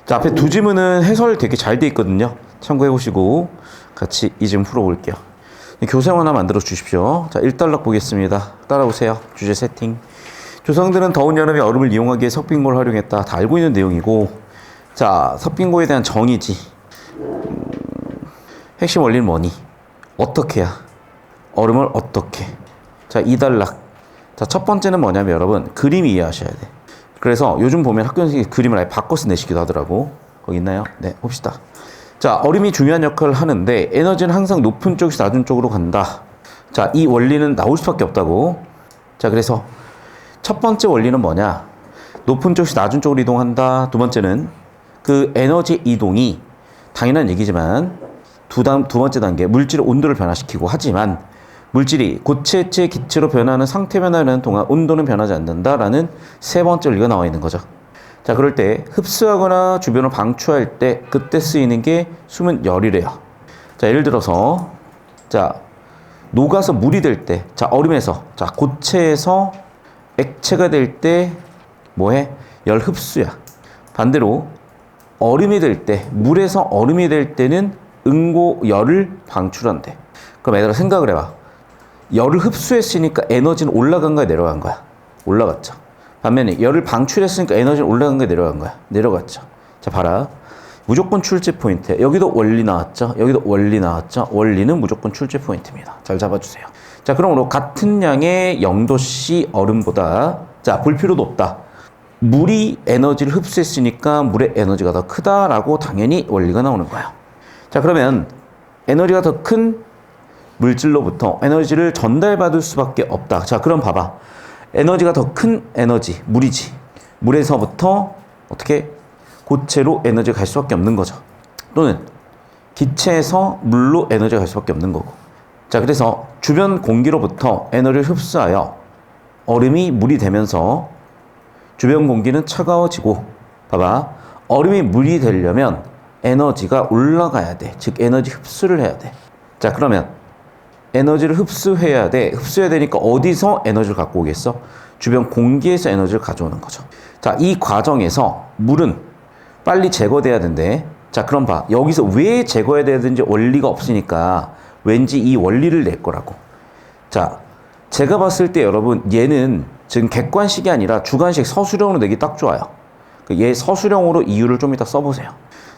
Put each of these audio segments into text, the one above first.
자, 앞에 두 지문은 해설 되게 잘 돼 있거든요. 참고해 보시고 같이 이 지문 풀어볼게요. 교생 하나 만들어 주십시오. 자, 1단락 보겠습니다. 따라오세요. 주제 세팅. 조상들은 더운 여름에 얼음을 이용하기 위해 석빙고를 활용했다. 다 알고 있는 내용이고, 자, 석빙고에 대한 정의지. 핵심 원리는 뭐니? 어떻게 해야? 얼음을 어떻게? 자, 2단락. 자, 첫 번째는 뭐냐면 여러분, 그림 이해하셔야 돼. 그래서 요즘 보면 학교 선생님이 그림을 아예 바꿔서 내시기도 하더라고. 거기 있나요? 네, 봅시다. 자, 얼음이 중요한 역할을 하는데 에너지는 항상 높은 쪽에서 낮은 쪽으로 간다. 자, 이 원리는 나올 수밖에 없다고. 자, 그래서 첫 번째 원리는 뭐냐? 높은 쪽에서 낮은 쪽으로 이동한다. 두 번째는 그 에너지 이동이 당연한 얘기지만 두 번째 단계 물질의 온도를 변화시키고, 하지만 물질이 고체체 기체로 변하는 상태 변화를 동안 온도는 변하지 않는다라는 세 번째 원리가 나와 있는 거죠. 자, 그럴 때 흡수하거나 주변을 방출할 때 그때 쓰이는 게 숨은 열이래요. 자, 예를 들어서 자, 녹아서 물이 될 때, 자, 얼음에서, 자, 고체에서 액체가 될 때 뭐해? 열 흡수야. 반대로 얼음이 될 때, 물에서 얼음이 될 때는 응고 열을 방출한대. 그럼 얘들아 생각을 해봐. 열을 흡수했으니까 에너지는 올라간 거야, 내려간 거야? 올라갔죠. 반면에 열을 방출했으니까 에너지는 올라간 거야, 내려간 거야? 내려갔죠. 자, 봐라. 무조건 출제 포인트. 여기도 원리 나왔죠? 여기도 원리 나왔죠? 원리는 무조건 출제 포인트입니다. 잘 잡아주세요. 자, 그러므로 같은 양의 0도씨 얼음보다, 자, 볼 필요도 없다. 물이 에너지를 흡수했으니까 물의 에너지가 더 크다라고 당연히 원리가 나오는 거야. 자, 그러면 에너지가 더 큰 물질로부터 에너지를 전달받을 수밖에 없다. 자, 그럼 봐봐. 에너지가 더 큰 에너지, 물이지. 물에서부터 어떻게? 고체로 에너지가 갈 수밖에 없는 거죠. 또는 기체에서 물로 에너지가 갈 수밖에 없는 거고. 자, 그래서 주변 공기로부터 에너지를 흡수하여 얼음이 물이 되면서 주변 공기는 차가워지고, 봐봐. 얼음이 물이 되려면 에너지가 올라가야 돼. 즉 에너지 흡수를 해야 돼. 자, 그러면 에너지를 흡수해야 돼. 흡수해야 되니까 어디서 에너지를 갖고 오겠어? 주변 공기에서 에너지를 가져오는 거죠. 자, 이 과정에서 물은 빨리 제거돼야 된대. 자, 그럼 봐. 여기서 왜 제거해야 되는지 원리가 없으니까 왠지 이 원리를 낼 거라고. 자, 제가 봤을 때 여러분, 얘는 지금 객관식이 아니라 주관식 서술형으로 내기 딱 좋아요. 얘 서술형으로 이유를 좀 이따 써보세요.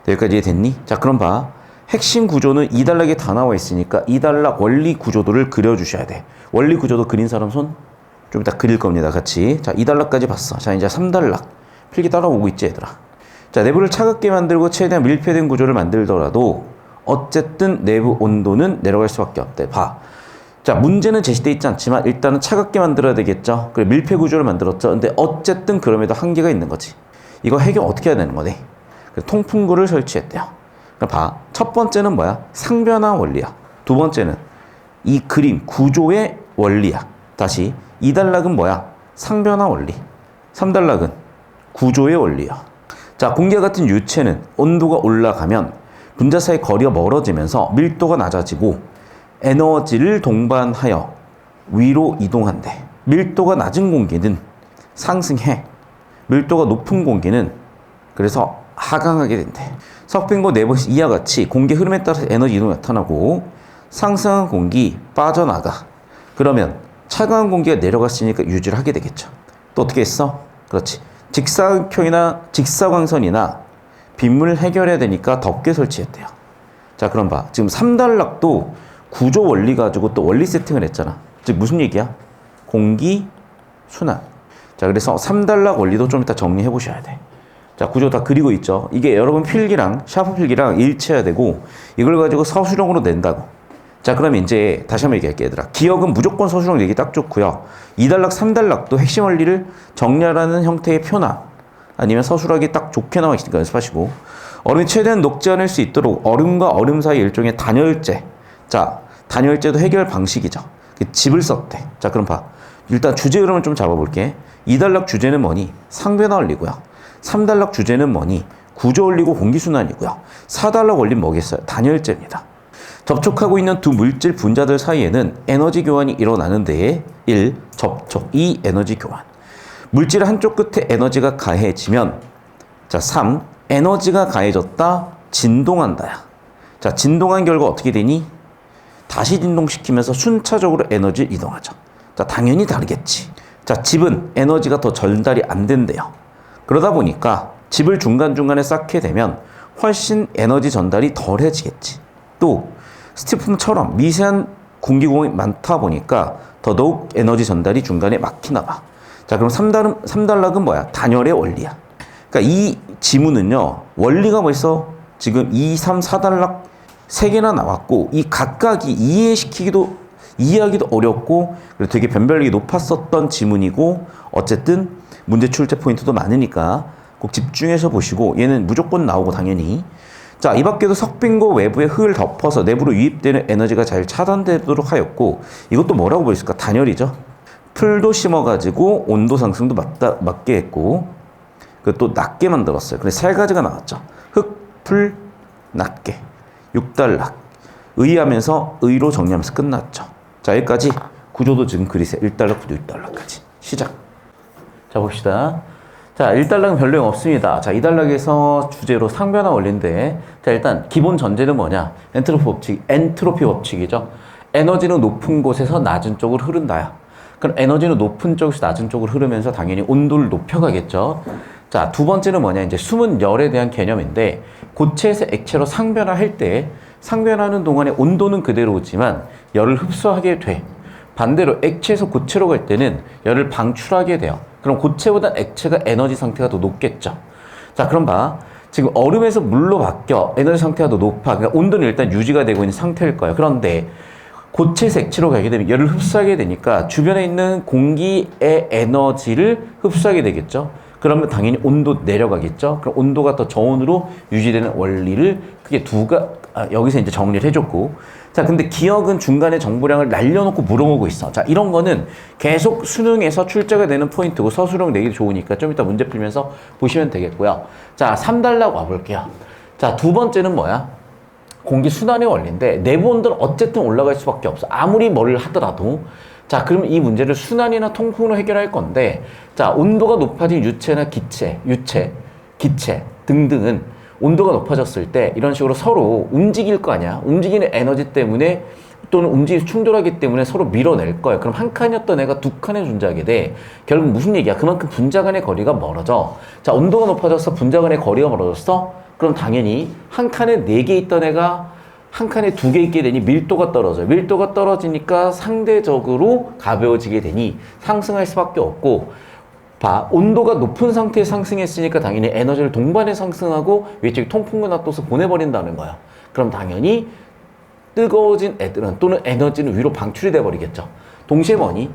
여기까지 이해됐니? 자, 그럼 봐. 핵심 구조는 2단락에 다 나와 있으니까 2단락 원리 구조도를 그려주셔야 돼. 원리 구조도 그린 사람 손? 좀 이따 그릴 겁니다. 같이. 자, 2단락까지 봤어. 자, 이제 3단락. 필기 따라오고 있지, 얘들아. 자, 내부를 차갑게 만들고 최대한 밀폐된 구조를 만들더라도 어쨌든 내부 온도는 내려갈 수밖에 없대. 봐. 자, 문제는 제시되어 있지 않지만 일단은 차갑게 만들어야 되겠죠. 그래, 밀폐 구조를 만들었죠. 근데 어쨌든 그럼에도 한계가 있는 거지. 이거 해결 어떻게 해야 되는 거네? 통풍구를 설치했대요. 봐. 첫 번째는 뭐야? 상변화 원리야. 두 번째는 이 그림, 구조의 원리야. 다시 2단락은 뭐야? 상변화 원리. 3단락은 구조의 원리야. 자, 공기와 같은 유체는 온도가 올라가면 분자 사이 거리가 멀어지면서 밀도가 낮아지고 에너지를 동반하여 위로 이동한대. 밀도가 낮은 공기는 상승해. 밀도가 높은 공기는 그래서 하강하게 된대. 석빙고 네 번씩 이와 같이 공기 흐름에 따라서 에너지 이동이 나타나고, 상승한 공기 빠져나가. 그러면 차가운 공기가 내려갔으니까 유지를 하게 되겠죠. 또 어떻게 했어? 그렇지. 직사각형이나 직사광선이나 빗물을 해결해야 되니까 덮개 설치했대요. 자, 그럼 봐. 지금 3단락도 구조 원리 가지고 또 원리 세팅을 했잖아. 즉 무슨 얘기야? 공기 순환. 자, 그래서 3단락 원리도 좀 이따 정리해 보셔야 돼. 자, 구조 다 그리고 있죠. 이게 여러분 필기랑 샤프 필기랑 일치해야 되고, 이걸 가지고 서술형으로 낸다고. 자, 그럼 이제 다시 한번 얘기할게요, 얘들아. 기억은 무조건 서술형 내기 딱 좋고요. 2단락, 3단락도 핵심 원리를 정리하라는 형태의 표나 아니면 서술하기 딱 좋게 나와 있으니까 연습하시고, 얼음이 최대한 녹지 않을 수 있도록 얼음과 얼음 사이 일종의 단열재. 자, 단열재도 해결 방식이죠. 집을 썼대. 자, 그럼 봐. 일단 주제 흐름을 좀 잡아볼게. 2단락 주제는 뭐니? 상변화 원리고요. 3단락 주제는 뭐니? 구조 원리고 공기순환이고요. 4단락 원리는 뭐겠어요? 단열재입니다. 접촉하고 있는 두 물질 분자들 사이에는 에너지 교환이 일어나는 데에 1. 접촉, 2. 에너지 교환. 물질 한쪽 끝에 에너지가 가해지면, 자, 3. 에너지가 가해졌다. 진동한다야. 자, 진동한 결과 어떻게 되니? 다시 진동시키면서 순차적으로 에너지를 이동하죠. 자, 당연히 다르겠지. 자, 집은 에너지가 더 전달이 안 된대요. 그러다 보니까 집을 중간중간에 쌓게 되면 훨씬 에너지 전달이 덜해지겠지. 또 스티로폼처럼 미세한 공기구멍이 많다 보니까 더더욱 에너지 전달이 중간에 막히나 봐. 자, 그럼 3단락은 뭐야? 단열의 원리야. 그러니까 이 지문은요, 원리가 벌써 지금 2, 3, 4단락 3개나 나왔고, 이 각각이 이해하기도 어렵고, 그리고 되게 변별력이 높았었던 지문이고, 어쨌든 문제 출제 포인트도 많으니까 꼭 집중해서 보시고, 얘는 무조건 나오고 당연히. 자, 이 밖에도 석빙고 외부에 흙을 덮어서 내부로 유입되는 에너지가 잘 차단되도록 하였고, 이것도 뭐라고 보였을까? 단열이죠. 풀도 심어가지고 온도 상승도 맞게 했고, 또 낮게 만들었어요. 그래서 3가지가 나왔죠. 흙, 풀, 낮게. 6단락. 의하면서 의로 정리하면서 끝났죠. 자, 여기까지 구조도 지금 그리세요. 1단락부터 6단락까지. 시작. 자, 봅시다. 자, 1단락은 별 내용 없습니다. 자, 2단락에서 주제로 상변화 원리인데, 자, 일단 기본 전제는 뭐냐? 엔트로피 법칙이죠. 에너지는 높은 곳에서 낮은 쪽으로 흐른다야. 그럼 에너지는 높은 쪽에서 낮은 쪽으로 흐르면서 당연히 온도를 높여가겠죠. 자, 두 번째는 뭐냐? 이제 숨은 열에 대한 개념인데, 고체에서 액체로 상변화할 때, 상변하는 동안에 온도는 그대로지만 열을 흡수하게 돼. 반대로 액체에서 고체로 갈 때는 열을 방출하게 돼요. 그럼 고체보다 액체가 에너지 상태가 더 높겠죠. 자, 그럼 봐. 지금 얼음에서 물로 바뀌어 에너지 상태가 더 높아. 그러니까 온도는 일단 유지가 되고 있는 상태일 거예요. 그런데 고체에서 액체로 가게 되면 열을 흡수하게 되니까 주변에 있는 공기의 에너지를 흡수하게 되겠죠. 그러면 당연히 온도 내려가겠죠. 그럼 온도가 더 저온으로 유지되는 원리를 크게 여기서 이제 정리를 해줬고. 자, 근데 기억은 중간에 정보량을 날려놓고 물어보고 있어. 자, 이런 거는 계속 수능에서 출제가 되는 포인트고 서술형 내기 좋으니까 좀 이따 문제 풀면서 보시면 되겠고요. 자, 3단락 와볼게요. 자, 두 번째는 뭐야? 공기 순환의 원리인데 내부 온도는 어쨌든 올라갈 수밖에 없어. 아무리 뭘 하더라도. 자, 그럼 이 문제를 순환이나 통풍으로 해결할 건데, 자, 온도가 높아진 유체나 기체 등등은 온도가 높아졌을 때 이런 식으로 서로 움직일 거 아니야. 움직이는 에너지 때문에 또는 움직이 충돌하기 때문에 서로 밀어낼 거야. 그럼 한 칸이었던 애가 두 칸에 존재하게 돼. 결국 무슨 얘기야? 그만큼 분자 간의 거리가 멀어져. 자, 온도가 높아져서 분자 간의 거리가 멀어졌어? 그럼 당연히 한 칸에 4개 있던 애가 한 칸에 2개 있게 되니 밀도가 떨어져요. 밀도가 떨어지니까 상대적으로 가벼워지게 되니 상승할 수밖에 없고, 봐, 온도가 높은 상태에 상승했으니까 당연히 에너지를 동반에 상승하고 위쪽에 통풍을 놔둬서 보내버린다는 거야. 그럼 당연히 뜨거워진 애들은 또는 에너지는 위로 방출이 돼버리겠죠. 동시에 뭐니?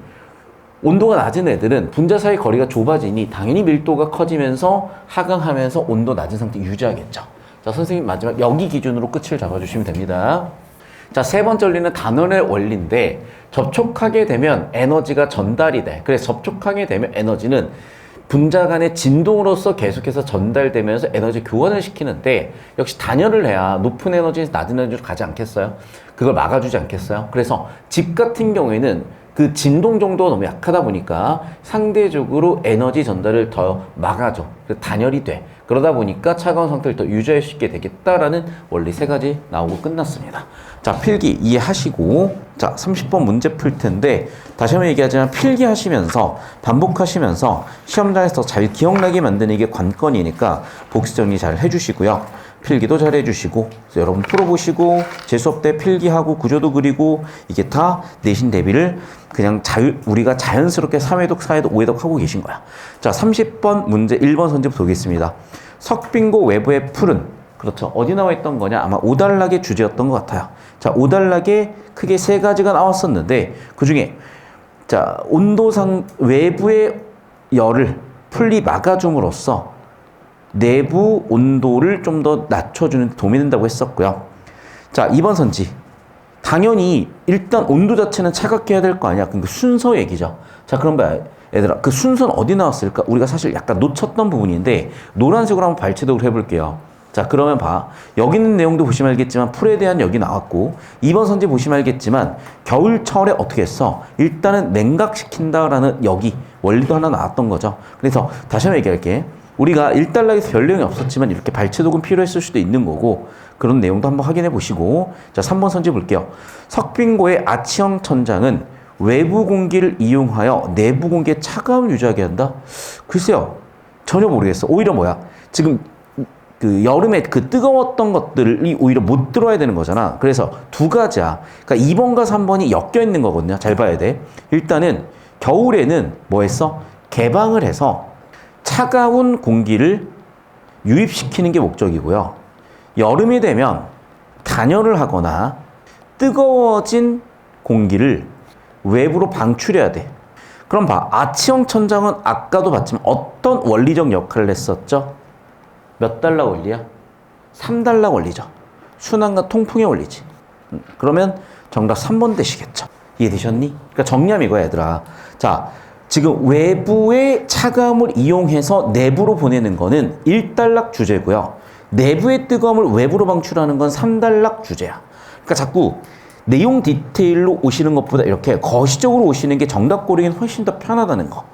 온도가 낮은 애들은 분자 사이 거리가 좁아지니 당연히 밀도가 커지면서 하강하면서 온도 낮은 상태 유지하겠죠. 자, 선생님 마지막 여기 기준으로 끝을 잡아주시면 됩니다. 자, 세 번째 원리는 단원의 원리인데 접촉하게 되면 에너지가 전달이 돼. 그래서 접촉하게 되면 에너지는 분자 간의 진동으로서 계속해서 전달되면서 에너지 교환을 시키는데 역시 단열을 해야 높은 에너지에서 낮은 에너지로 가지 않겠어요? 그걸 막아주지 않겠어요? 그래서 집 같은 경우에는 그 진동 정도가 너무 약하다 보니까 상대적으로 에너지 전달을 더 막아줘. 단열이 돼. 그러다 보니까 차가운 상태를 더 유지할 수 있게 되겠다라는 원리 3가지 나오고 끝났습니다. 자, 필기 이해하시고, 자, 30번 문제 풀 텐데, 다시 한번 얘기하지만 필기하시면서, 반복하시면서 시험장에서 잘 기억나게 만드는 게 관건이니까 복습 정리 잘 해주시고요. 필기도 잘 해주시고, 여러분 풀어보시고, 재수업 때 필기하고, 구조도 그리고, 이게 다 내신 대비를 그냥 우리가 자연스럽게 3회독, 4회독, 5회독 하고 계신 거야. 자, 30번 문제 1번 선지부터 보겠습니다. 석빙고 외부의 풀은, 그렇죠. 어디 나와 있던 거냐? 아마 5단락의 주제였던 것 같아요. 자, 5단락에 크게 3가지가 나왔었는데, 그 중에, 자, 온도상 외부의 열을 풀이 막아줌으로써 내부 온도를 좀 더 낮춰주는 데 도움이 된다고 했었고요. 자, 2번 선지. 당연히 일단 온도 자체는 차갑게 해야 될 거 아니야. 그러니까 순서 얘기죠. 자, 그럼 봐, 얘들아. 그 순서는 어디 나왔을까? 우리가 사실 약간 놓쳤던 부분인데 노란색으로 한번 발췌독을 해볼게요. 자, 그러면 봐. 여기 있는 내용도 보시면 알겠지만 풀에 대한 여기 나왔고 2번 선지 보시면 알겠지만 겨울철에 어떻게 했어? 일단은 냉각시킨다라는 여기 원리도 하나 나왔던 거죠. 그래서 다시 한번 얘기할게. 우리가 1단락에서 별 내용이 없었지만 이렇게 발췌도금 필요했을 수도 있는 거고 그런 내용도 한번 확인해 보시고 자 3번 선지 볼게요. 석빙고의 아치형 천장은 외부 공기를 이용하여 내부 공기의 차가움을 유지하게 한다? 글쎄요. 전혀 모르겠어. 오히려 뭐야? 지금 그 여름에 그 뜨거웠던 것들이 오히려 못 들어야 되는 거잖아. 그래서 두 가지야. 그러니까 2번과 3번이 엮여 있는 거거든요. 잘 봐야 돼. 일단은 겨울에는 뭐 했어? 개방을 해서 차가운 공기를 유입시키는 게 목적이고요. 여름이 되면 단열을 하거나 뜨거워진 공기를 외부로 방출해야 돼. 그럼 봐. 아치형 천장은 아까도 봤지만 어떤 원리적 역할을 했었죠? 몇 달러 원리야? 3달러 원리죠. 순환과 통풍의 원리지. 그러면 정답 3번 되시겠죠. 이해되셨니? 그러니까 정리하면 이거야, 얘들아. 자, 지금 외부의 차가움을 이용해서 내부로 보내는 거는 1단락 주제고요. 내부의 뜨거움을 외부로 방출하는 건 3단락 주제야. 그러니까 자꾸 내용 디테일로 오시는 것보다 이렇게 거시적으로 오시는 게 정답 고르기는 훨씬 더 편하다는 거.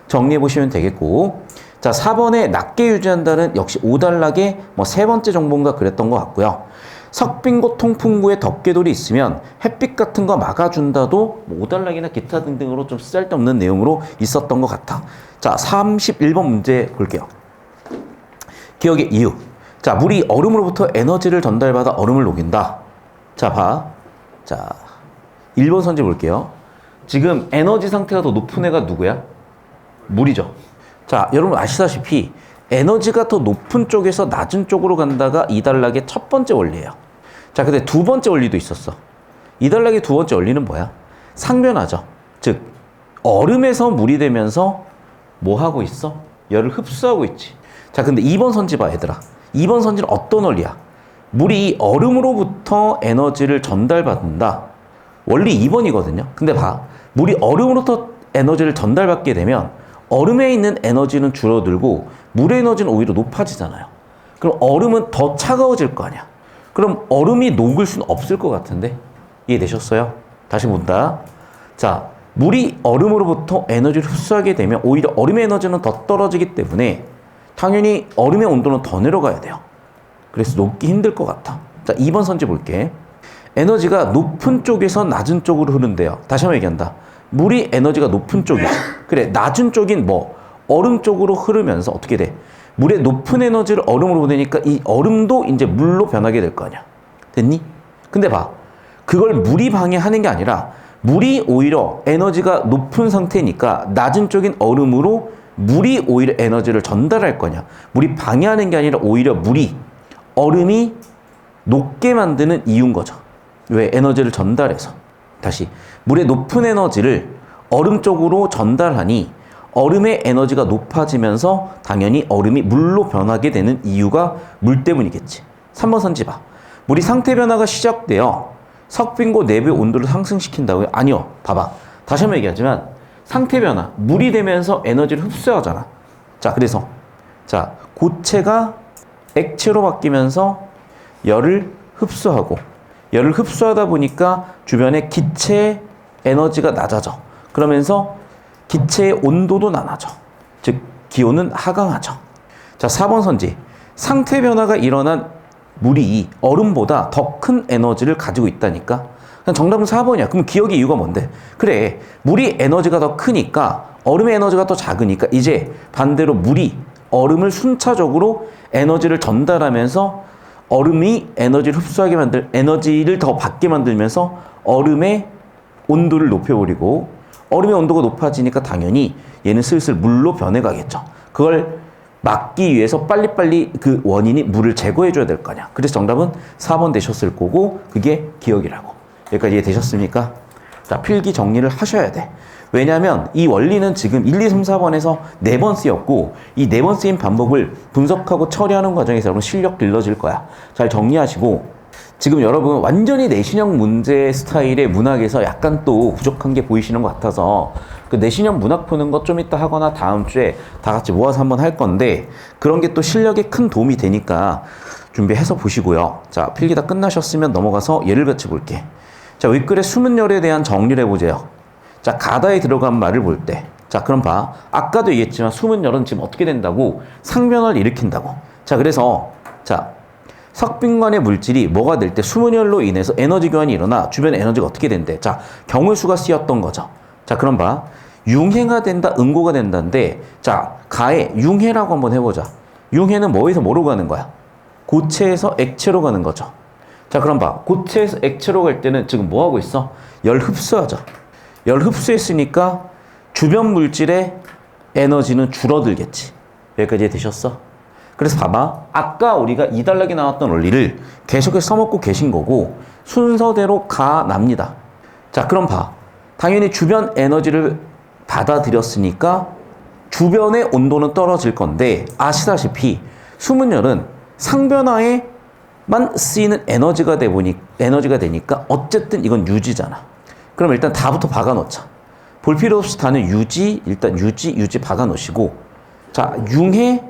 정리해 보시면 되겠고. 자, 4번에 낮게 유지한다는 역시 5단락의 뭐 세 번째 정보인가 그랬던 것 같고요. 석빙고 통풍구에 덮개돌이 있으면 햇빛 같은 거 막아준다도 뭐 5단락이나 기타 등등으로 좀 쓸데없는 내용으로 있었던 것 같아. 자, 31번 문제 볼게요. 기억의 이유. 자, 물이 얼음으로부터 에너지를 전달받아 얼음을 녹인다. 자, 봐. 자, 1번 선지 볼게요. 지금 에너지 상태가 더 높은 애가 누구야? 물이죠. 자, 여러분 아시다시피 에너지가 더 높은 쪽에서 낮은 쪽으로 간다가 2단락의 첫 번째 원리예요. 자, 근데 두 번째 원리도 있었어. 2단락의 두 번째 원리는 뭐야? 상변화죠. 즉, 얼음에서 물이 되면서 뭐 하고 있어? 열을 흡수하고 있지. 자, 근데 2번 선지 봐, 얘들아. 2번 선지는 어떤 원리야? 물이 얼음으로부터 에너지를 전달받는다. 원리 2번이거든요. 근데 봐. 물이 얼음으로부터 에너지를 전달받게 되면 얼음에 있는 에너지는 줄어들고 물의 에너지는 오히려 높아지잖아요. 그럼 얼음은 더 차가워질 거 아니야. 그럼 얼음이 녹을 수는 없을 것 같은데 이해되셨어요? 다시 본다. 자, 물이 얼음으로부터 에너지를 흡수하게 되면 오히려 얼음의 에너지는 더 떨어지기 때문에 당연히 얼음의 온도는 더 내려가야 돼요. 그래서 녹기 힘들 것 같아. 자, 2번 선지 볼게. 에너지가 높은 쪽에서 낮은 쪽으로 흐른대요. 다시 한번 얘기한다. 물이 에너지가 높은 쪽이지. 그래, 낮은 쪽인 뭐 얼음 쪽으로 흐르면서 어떻게 돼? 물의 높은 에너지를 얼음으로 보내니까 이 얼음도 이제 물로 변하게 될 거 아니야. 됐니? 근데 봐. 그걸 물이 방해하는 게 아니라 물이 오히려 에너지가 높은 상태니까 낮은 쪽인 얼음으로 물이 오히려 에너지를 전달할 거냐. 물이 방해하는 게 아니라 오히려 물이 얼음이 녹게 만드는 이유인 거죠. 왜? 에너지를 전달해서. 다시. 물의 높은 에너지를 얼음 쪽으로 전달하니 얼음의 에너지가 높아지면서 당연히 얼음이 물로 변하게 되는 이유가 물 때문이겠지. 3번 선지 봐. 물이 상태 변화가 시작되어 석빙고 내부의 온도를 상승시킨다고요? 아니요. 봐봐. 다시 한번 얘기하지만 상태 변화, 물이 되면서 에너지를 흡수하잖아. 자, 그래서 자, 고체가 액체로 바뀌면서 열을 흡수하고 열을 흡수하다 보니까 주변의 기체의 에너지가 낮아져. 그러면서 기체의 온도도 낮아져. 즉 기온은 하강하죠. 자, 4번 선지. 상태 변화가 일어난 물이 얼음보다 더 큰 에너지를 가지고 있다니까. 정답은 4번이야. 그럼 기억의 이유가 뭔데? 그래, 물이 에너지가 더 크니까 얼음의 에너지가 더 작으니까 이제 반대로 물이 얼음을 순차적으로 에너지를 전달하면서 얼음이 에너지를 흡수하게 에너지를 더 받게 만들면서 얼음의 온도를 높여버리고 얼음의 온도가 높아지니까 당연히 얘는 슬슬 물로 변해가겠죠. 그걸 막기 위해서 빨리빨리 그 원인이 물을 제거해줘야 될 거 아니야. 그래서 정답은 4번 되셨을 거고 그게 기억이라고. 여기까지 이해되셨습니까? 자, 필기 정리를 하셔야 돼. 왜냐하면 이 원리는 지금 1, 2, 3, 4번에서 4번 쓰였고 이 4번 쓰인 반복을 분석하고 처리하는 과정에서 여러분 실력 길러질 거야. 잘 정리하시고 지금 여러분 완전히 내신형 문제 스타일의 문학에서 약간 또 부족한 게 보이시는 것 같아서 그 내신형 문학 푸는 거 좀 이따 하거나 다음 주에 다 같이 모아서 한번 할 건데 그런 게 또 실력에 큰 도움이 되니까 준비해서 보시고요. 자, 필기 다 끝나셨으면 넘어가서 예를 같이 볼게. 자, 윗글의 숨은 열에 대한 정리를 해보세요. 자, 가다에 들어간 말을 볼 때 자, 그럼 봐. 아까도 얘기했지만 수문열은 지금 어떻게 된다고? 상변화를 일으킨다고. 자, 그래서 자, 석빙관의 물질이 뭐가 될 때 수문열로 인해서 에너지 교환이 일어나 주변 에너지가 어떻게 된대? 자, 경울수가 쓰였던 거죠. 자, 그럼 봐. 융해가 된다, 응고가 된다인데, 자, 가해 융해라고 한번 해보자. 융해는 뭐에서 뭐로 가는 거야? 고체에서 액체로 가는 거죠. 자, 그럼 봐. 고체에서 액체로 갈 때는 지금 뭐 하고 있어? 열 흡수하죠. 열 흡수했으니까 주변 물질의 에너지는 줄어들겠지. 여기까지 되셨어? 그래서 봐봐. 아까 우리가 이달락에 나왔던 원리를 계속해서 써먹고 계신 거고 순서대로 납니다. 자, 그럼 봐. 당연히 주변 에너지를 받아들였으니까 주변의 온도는 떨어질 건데 아시다시피 수문열은 상변화에만 쓰이는 에너지가 되니까 어쨌든 이건 유지잖아. 그럼 일단 다부터 박아놓자. 볼 필요 없이 다는 유지, 일단 유지 박아놓으시고, 자, 융해,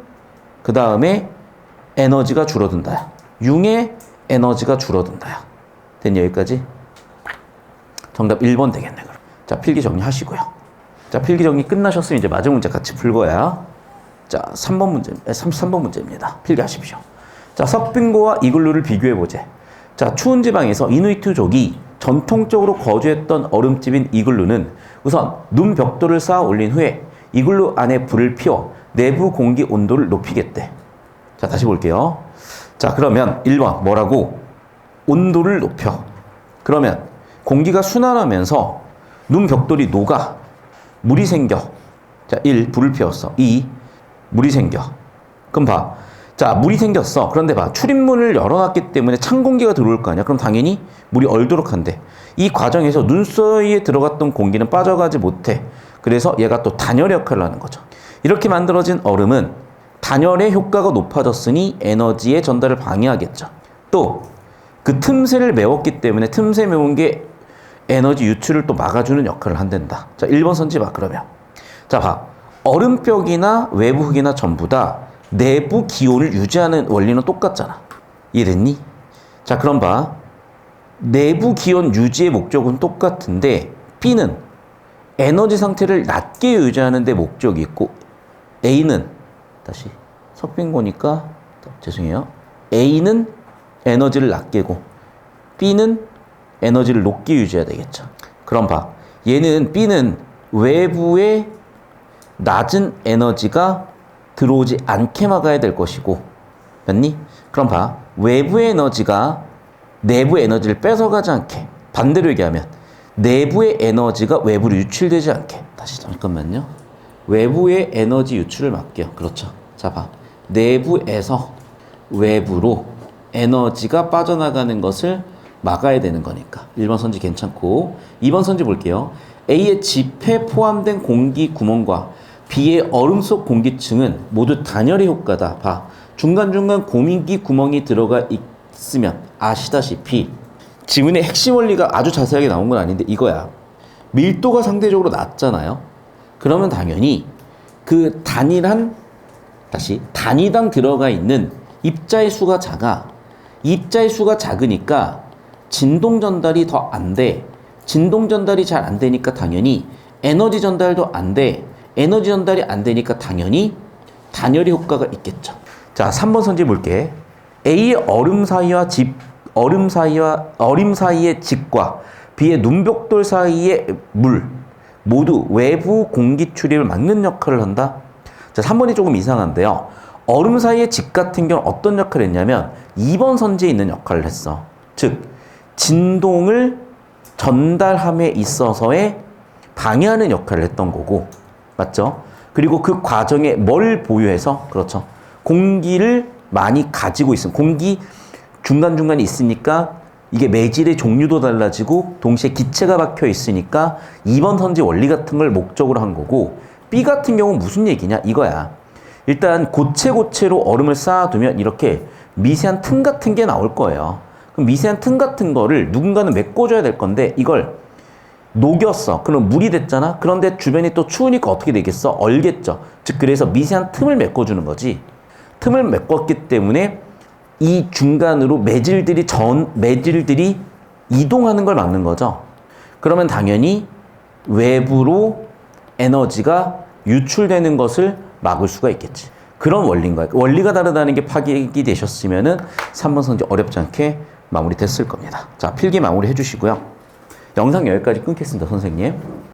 그 다음에 에너지가 줄어든다야. 융해, 에너지가 줄어든다야. 됐니, 여기까지? 정답 1번 되겠네, 그럼. 자, 필기 정리하시고요. 자, 필기 정리 끝나셨으면 이제 마지막 문제 같이 풀 거야. 자, 33번 문제입니다. 필기하십시오. 자, 석빙고와 이글루를 비교해보자. 자, 추운 지방에서 이누이트족이 전통적으로 거주했던 얼음집인 이글루는 우선 눈 벽돌을 쌓아 올린 후에 이글루 안에 불을 피워 내부 공기 온도를 높이겠대. 자, 다시 볼게요. 자, 그러면 1번 뭐라고? 온도를 높여. 그러면 공기가 순환하면서 눈 벽돌이 녹아 물이 생겨. 자, 1. 불을 피웠어. 2. 물이 생겨. 그럼 봐. 자, 물이 생겼어. 그런데 봐. 출입문을 열어놨기 때문에 찬 공기가 들어올 거 아니야. 그럼 당연히 물이 얼도록 한대. 이 과정에서 눈 사이에 들어갔던 공기는 빠져가지 못해. 그래서 얘가 또 단열의 역할을 하는 거죠. 이렇게 만들어진 얼음은 단열의 효과가 높아졌으니 에너지의 전달을 방해하겠죠. 또 그 틈새를 메웠기 때문에 틈새 메운 게 에너지 유출을 또 막아주는 역할을 한댄다. 자, 1번 선지 봐, 그러면. 자, 봐. 얼음벽이나 외부 흙이나 전부 다 내부 기온을 유지하는 원리는 똑같잖아. 이해됐니? 자, 그럼 봐. 내부 기온 유지의 목적은 똑같은데 B는 에너지 상태를 낮게 유지하는 데 목적이 있고 A는 다시 석빙고니까 죄송해요. A는 에너지를 낮게고 B는 에너지를 높게 유지해야 되겠죠. 그럼 봐. 얘는 B는 외부에 낮은 에너지가 들어오지 않게 막아야 될 것이고, 맞니? 그럼 봐. 외부의 에너지가 내부 에너지를 뺏어가지 않게, 반대로 얘기하면 내부의 에너지가 외부로 유출되지 않게. 다시 잠깐만요. 외부의 에너지 유출을 막게요. 그렇죠. 자, 봐. 내부에서 외부로 에너지가 빠져나가는 것을 막아야 되는 거니까. 1번 선지 괜찮고 2번 선지 볼게요. A의 지폐 포함된 공기 구멍과 B의 얼음 속 공기층은 모두 단열의 효과다. 봐. 중간중간 공기 구멍이 들어가 있으면 아시다시피 지문의 핵심 원리가 아주 자세하게 나온 건 아닌데 이거야. 밀도가 상대적으로 낮잖아요. 그러면 당연히 그 단위당 들어가 있는 입자의 수가 작아. 입자의 수가 작으니까 진동 전달이 더 안 돼. 진동 전달이 잘 안 되니까 당연히 에너지 전달도 안 돼. 에너지 전달이 안 되니까 당연히 단열의 효과가 있겠죠. 자, 3번 선지 볼게. A의 얼음 사이의 직과 B의 눈벽돌 사이의 물 모두 외부 공기 출입을 막는 역할을 한다. 자, 3번이 조금 이상한데요. 얼음 사이의 직 같은 경우는 어떤 역할을 했냐면 2번 선지에 있는 역할을 했어. 즉 진동을 전달함에 있어서의 방해하는 역할을 했던 거고, 맞죠? 그리고 그 과정에 뭘 보유해서, 그렇죠, 공기를 많이 가지고 있음. 공기 중간중간에 있으니까 이게 매질의 종류도 달라지고 동시에 기체가 박혀 있으니까 2번 선지 원리 같은 걸 목적으로 한 거고, B 같은 경우는 무슨 얘기냐 이거야. 일단 고체로 얼음을 쌓아두면 이렇게 미세한 틈 같은 게 나올 거예요. 그럼 미세한 틈 같은 거를 누군가는 메꿔줘야 될 건데 이걸 녹였어. 그럼 물이 됐잖아. 그런데 주변이 또 추우니까 어떻게 되겠어? 얼겠죠. 즉 그래서 미세한 틈을 메꿔주는 거지. 틈을 메꿨기 때문에 이 중간으로 매질들이 이동하는 걸 막는 거죠. 그러면 당연히 외부로 에너지가 유출되는 것을 막을 수가 있겠지. 그런 원리인 거야. 원리가 다르다는 게 파악이 되셨으면은 3번 선지 어렵지 않게 마무리됐을 겁니다. 자, 필기 마무리 해주시고요. 영상 여기까지 끊겠습니다, 선생님.